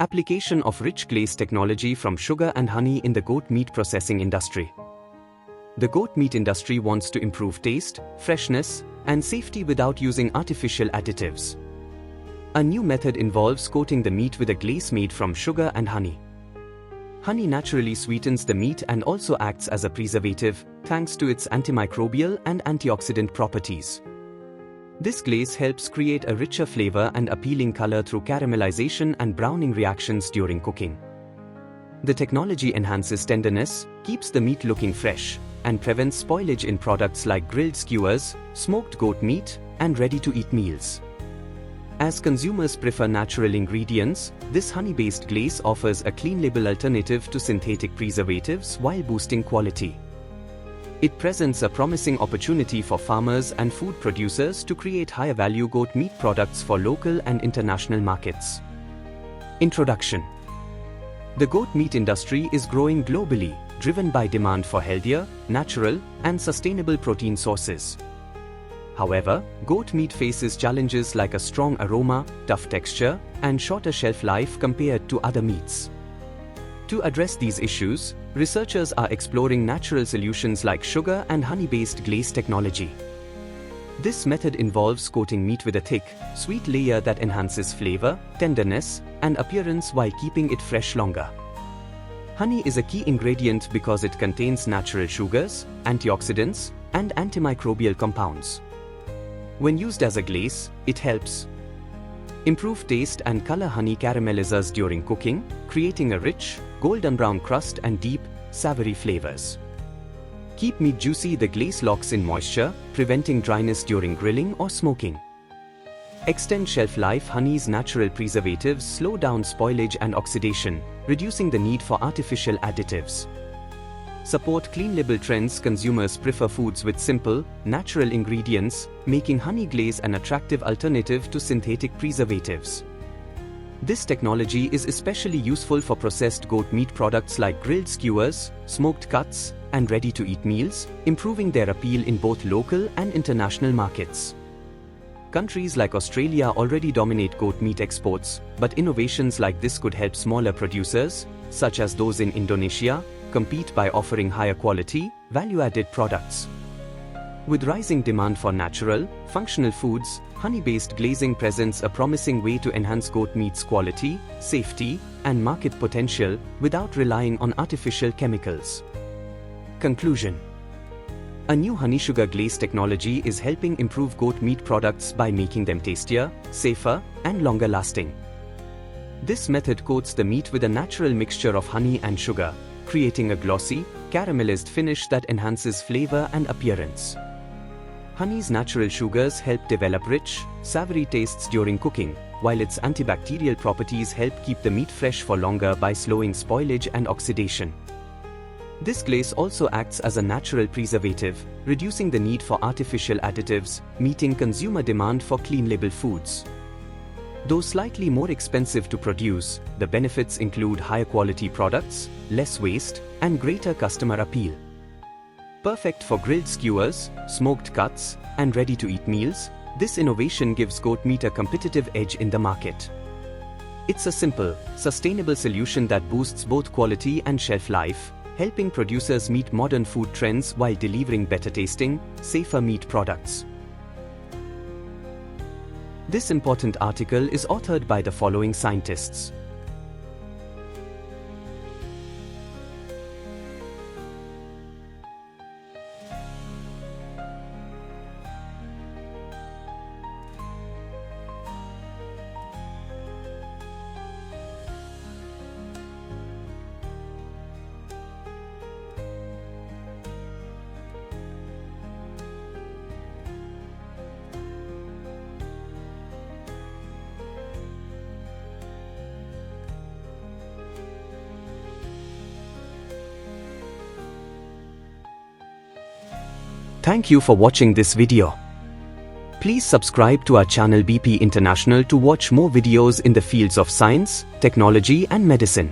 Application of rich glaze technology from sugar and honey in the goat meat processing industry. The goat meat industry wants to improve taste, freshness, and safety without using artificial additives. A new method involves coating the meat with a glaze made from sugar and honey. Honey naturally sweetens the meat and also acts as a preservative, thanks to its antimicrobial and antioxidant properties. This glaze helps create a richer flavor and appealing color through caramelization and browning reactions during cooking. The technology enhances tenderness, keeps the meat looking fresh, and prevents spoilage in products like grilled skewers, smoked goat meat, and ready-to-eat meals. As consumers prefer natural ingredients, this honey-based glaze offers a clean label alternative to synthetic preservatives while boosting quality. It presents a promising opportunity for farmers and food producers to create higher-value goat meat products for local and international markets. Introduction. The goat meat industry is growing globally, driven by demand for healthier, natural, and sustainable protein sources. However, goat meat faces challenges like a strong aroma, tough texture, and shorter shelf life compared to other meats. To address these issues, researchers are exploring natural solutions like sugar and honey-based glaze technology. This method involves coating meat with a thick, sweet layer that enhances flavor, tenderness, and appearance while keeping it fresh longer. Honey is a key ingredient because it contains natural sugars, antioxidants, and antimicrobial compounds. When used as a glaze, it helps improve taste and color. Honey caramelizes during cooking, creating a rich, golden brown crust and deep, savory flavors. Keep meat juicy. The glaze locks in moisture, preventing dryness during grilling or smoking. Extend shelf life. Honey's natural preservatives slow down spoilage and oxidation, reducing the need for artificial additives. Support clean label trends. Consumers prefer foods with simple, natural ingredients, making honey glaze an attractive alternative to synthetic preservatives. This technology is especially useful for processed goat meat products like grilled skewers, smoked cuts, and ready-to-eat meals, improving their appeal in both local and international markets. Countries like Australia already dominate goat meat exports, but innovations like this could help smaller producers, such as those in Indonesia, compete by offering higher quality, value-added products. With rising demand for natural, functional foods, honey-based glazing presents a promising way to enhance goat meat's quality, safety, and market potential without relying on artificial chemicals. Conclusion. A new honey sugar glaze technology is helping improve goat meat products by making them tastier, safer, and longer lasting. This method coats the meat with a natural mixture of honey and sugar, creating a glossy, caramelized finish that enhances flavor and appearance. Honey's natural sugars help develop rich, savory tastes during cooking, while its antibacterial properties help keep the meat fresh for longer by slowing spoilage and oxidation. This glaze also acts as a natural preservative, reducing the need for artificial additives, meeting consumer demand for clean label foods. Though slightly more expensive to produce, the benefits include higher quality products, less waste, and greater customer appeal. Perfect for grilled skewers, smoked cuts, and ready-to-eat meals, this innovation gives goat meat a competitive edge in the market. It's a simple, sustainable solution that boosts both quality and shelf life, helping producers meet modern food trends while delivering better tasting, safer meat products. This important article is authored by the following scientists: Thank you for watching this video. Please subscribe to our channel BP International to watch more videos in the fields of science, technology and medicine.